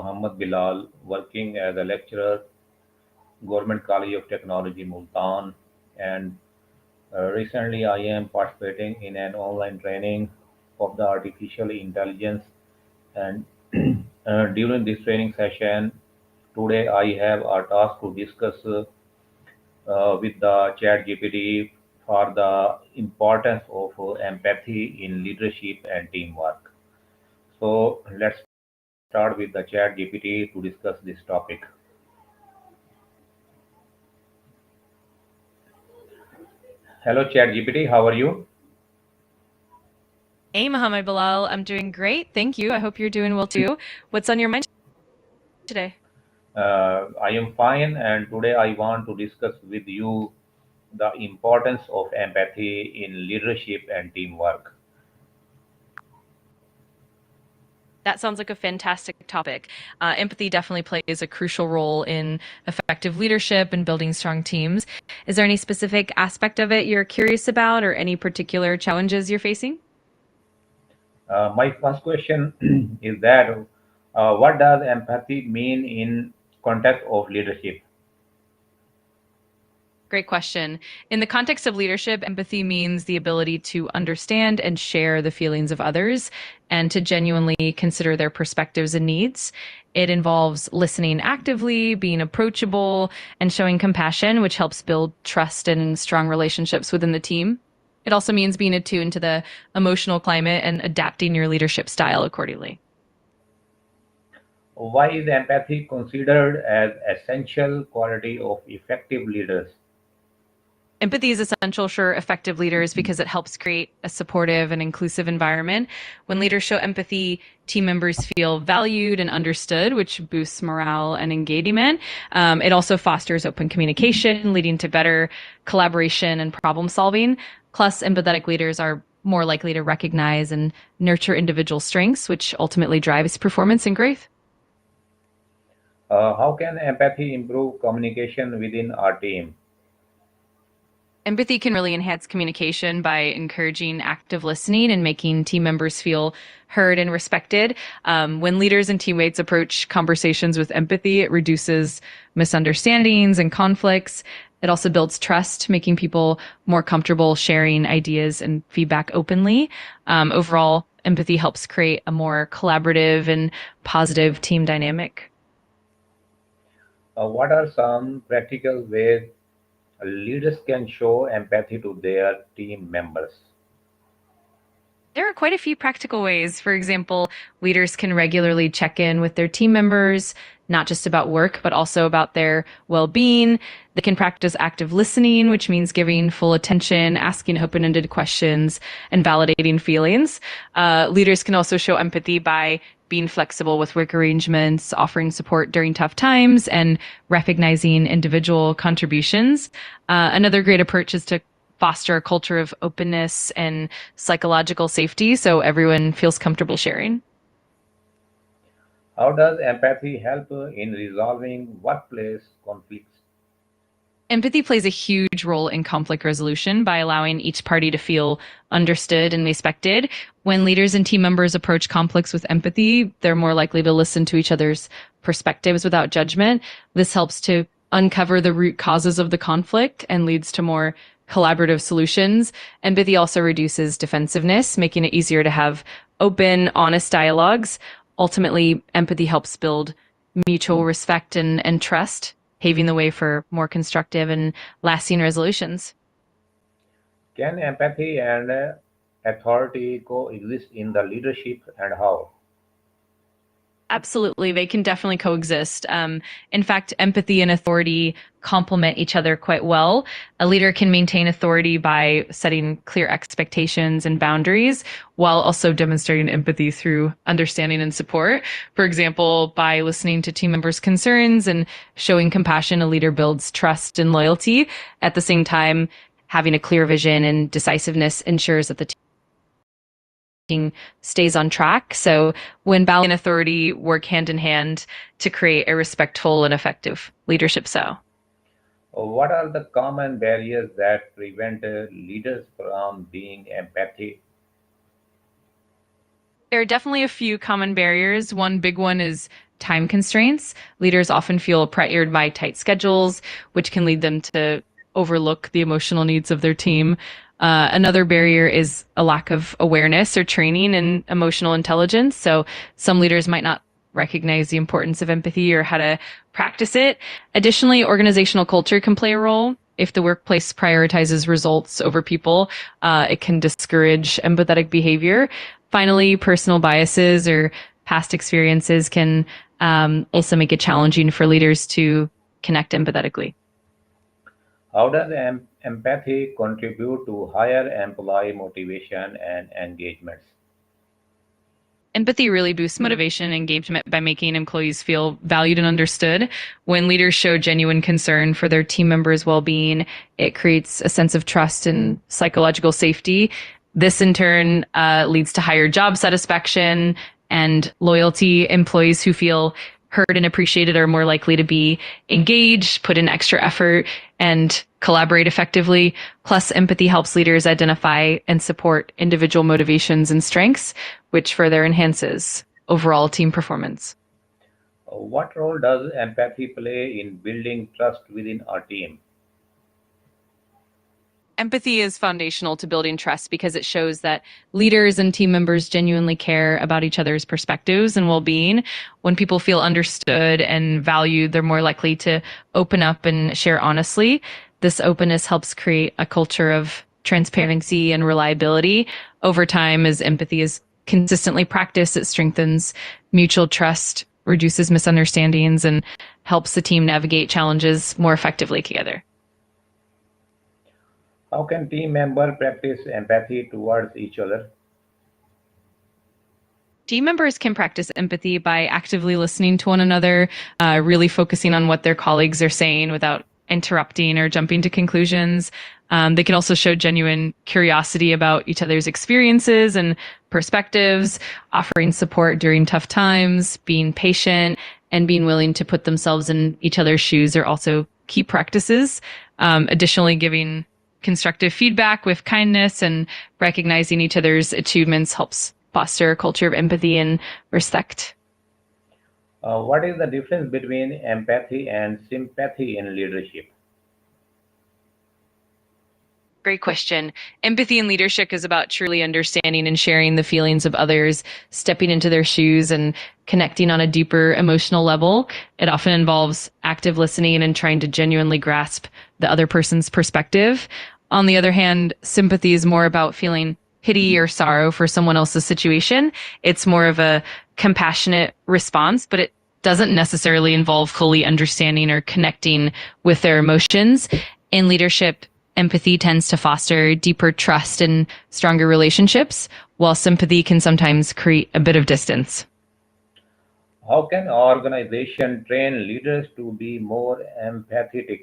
Mohammad Bilal, working as a lecturer, Government College of Technology, Multan, and recently I am participating in an online training of the artificial intelligence. And during this training session, today I have a task to discuss with the chat GPT for the importance of empathy in leadership and teamwork. So let's start with the chat GPT to discuss this topic. Hello chat GPT, how are you? Hey, Mohammed Bilal. I'm doing great. Thank you. I hope you're doing well too. What's on your mind today? I am fine, and today I want to discuss with you the importance of empathy in leadership and teamwork. That sounds like a fantastic topic. Empathy definitely plays a crucial role in effective leadership and building strong teams. Is there any specific aspect of it you're curious about or any particular challenges you're facing? My first question is that what does empathy mean in context of leadership? Great question. In the context of leadership, empathy means the ability to understand and share the feelings of others and to genuinely consider their perspectives and needs. It involves listening actively, being approachable, and showing compassion, which helps build trust and strong relationships within the team. It also means being attuned to the emotional climate and adapting your leadership style accordingly. Why is empathy considered as essential quality of effective leaders? Empathy is essential for effective leaders because it helps create a supportive and inclusive environment. When leaders show empathy, team members feel valued and understood, which boosts morale and engagement. It also fosters open communication, leading to better collaboration and problem solving. Plus, empathetic leaders are more likely to recognize and nurture individual strengths, which ultimately drives performance and growth. How can empathy improve communication within our team? Empathy can really enhance communication by encouraging active listening and making team members feel heard and respected. When leaders and teammates approach conversations with empathy, it reduces misunderstandings and conflicts. It also builds trust, making people more comfortable sharing ideas and feedback openly. Overall, empathy helps create a more collaborative and positive team dynamic. What are some practical ways leaders can show empathy to their team members? There are quite a few practical ways. For example, leaders can regularly check in with their team members, not just about work, but also about their well being. They can practice active listening, which means giving full attention, asking open ended questions, and validating feelings. Leaders can also show empathy by being flexible with work arrangements, offering support during tough times, and recognizing individual contributions. Another great approach is to foster a culture of openness and psychological safety so everyone feels comfortable sharing. How does empathy help in resolving workplace conflicts? Empathy plays a huge role in conflict resolution by allowing each party to feel understood and respected. When leaders and team members approach conflicts with empathy, they're more likely to listen to each other's perspectives without judgment. This helps to uncover the root causes of the conflict and leads to more collaborative solutions. Empathy also reduces defensiveness, making it easier to have open, honest dialogues. Ultimately, empathy helps build mutual respect and trust, paving the way for more constructive and lasting resolutions. Can empathy and authority coexist in the leadership, and how? Absolutely, they can definitely coexist. In fact, empathy and authority complement each other quite well. A leader can maintain authority by setting clear expectations and boundaries while also demonstrating empathy through understanding and support. For example, by listening to team members' concerns and showing compassion, a leader builds trust and loyalty. At the same time, having a clear vision and decisiveness ensures that the stays on track. So when balance and authority work hand in hand to create a respectful and effective leadership style. What are the common barriers that prevent leaders from being empathic? There are definitely a few common barriers. One big one is time constraints. Leaders often feel pressured by tight schedules, which can lead them to overlook the emotional needs of their team. Another barrier is a lack of awareness or training in emotional intelligence. So some leaders might not recognize the importance of empathy or how to practice it. Additionally, organizational culture can play a role. If the workplace prioritizes results over people, it can discourage empathetic behavior. Finally, personal biases or past experiences can also make it challenging for leaders to connect empathetically. How does empathy contribute to higher employee motivation and engagements? Empathy really boosts motivation and engagement by making employees feel valued and understood. When leaders show genuine concern for their team members' well being, it creates a sense of trust and psychological safety. This in turn leads to higher job satisfaction and loyalty. Employees who feel heard and appreciated are more likely to be engaged, put in extra effort, and collaborate effectively. Plus, empathy helps leaders identify and support individual motivations and strengths, which further enhances overall team performance. What role does empathy play in building trust within a team? Empathy is foundational to building trust because it shows that leaders and team members genuinely care about each other's perspectives and well being. When people feel understood and valued, they're more likely to open up and share honestly. This openness helps create a culture of transparency and reliability. Over time, as empathy is consistently practiced, it strengthens mutual trust, reduces misunderstandings, and helps the team navigate challenges more effectively together. How can team members practice empathy towards each other? Team members can practice empathy by actively listening to one another, really focusing on what their colleagues are saying without interrupting or jumping to conclusions. They can also show genuine curiosity about each other's experiences and perspectives, offering support during tough times, being patient, and being willing to put themselves in each other's shoes are also key practices. Additionally, giving constructive feedback with kindness and recognizing each other's achievements helps foster a culture of empathy and respect. What is the difference between empathy and sympathy in leadership? Great question. Empathy in leadership is about truly understanding and sharing the feelings of others, stepping into their shoes and connecting on a deeper emotional level. It often involves active listening and trying to genuinely grasp the other person's perspective. On the other hand, sympathy is more about feeling pity or sorrow for someone else's situation. It's more of a compassionate response, but it doesn't necessarily involve fully understanding or connecting with their emotions. In leadership, empathy tends to foster deeper trust and stronger relationships, while sympathy can sometimes create a bit of distance. How can organization train leaders to be more empathetic?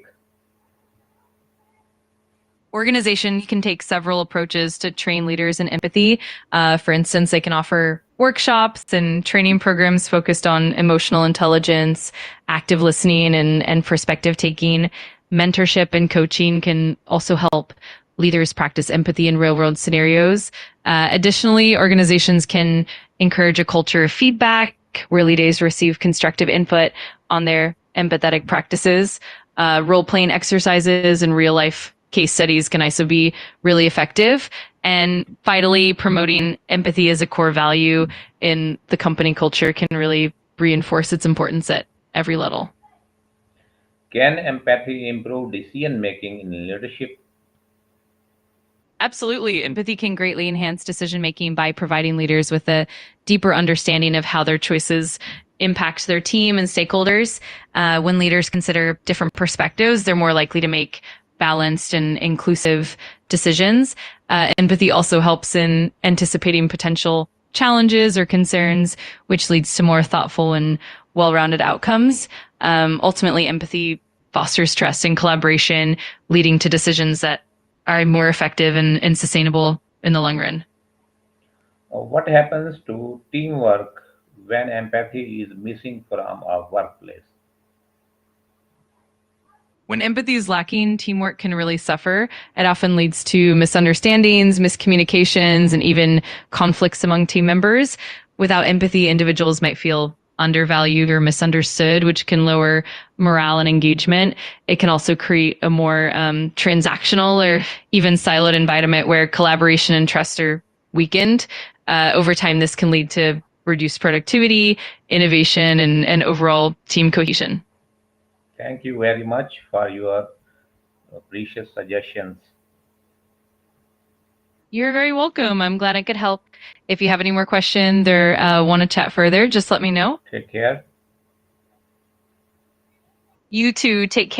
Organization can take several approaches to train leaders in empathy. For instance, they can offer workshops and training programs focused on emotional intelligence, active listening, and perspective taking. Mentorship and coaching can also help leaders practice empathy in real world scenarios. Additionally, organizations can encourage a culture of feedback where leaders receive constructive input on their empathetic practices. Role playing exercises and real life case studies can also be really effective. And finally, promoting empathy as a core value in the company culture can really reinforce its importance at every level. Can empathy improve decision making in leadership? Absolutely. Empathy can greatly enhance decision making by providing leaders with a deeper understanding of how their choices impact their team and stakeholders. When leaders consider different perspectives, they're more likely to make balanced and inclusive decisions. Empathy also helps in anticipating potential challenges or concerns, which leads to more thoughtful and well-rounded outcomes. Ultimately, empathy fosters trust and collaboration, leading to decisions that are more effective and sustainable in the long run. What happens to teamwork when empathy is missing from a workplace? When empathy is lacking, teamwork can really suffer. It often leads to misunderstandings, miscommunications, and even conflicts among team members. Without empathy, individuals might feel undervalued or misunderstood, which can lower morale and engagement. It can also create a more transactional or even siloed environment where collaboration and trust are weakened. Over time, this can lead to reduced productivity, innovation, and overall team cohesion. Thank you very much for your precious suggestions. You're very welcome. I'm glad I could help. If you have any more questions or want to chat further, just let me know. Take care. You too. Take care.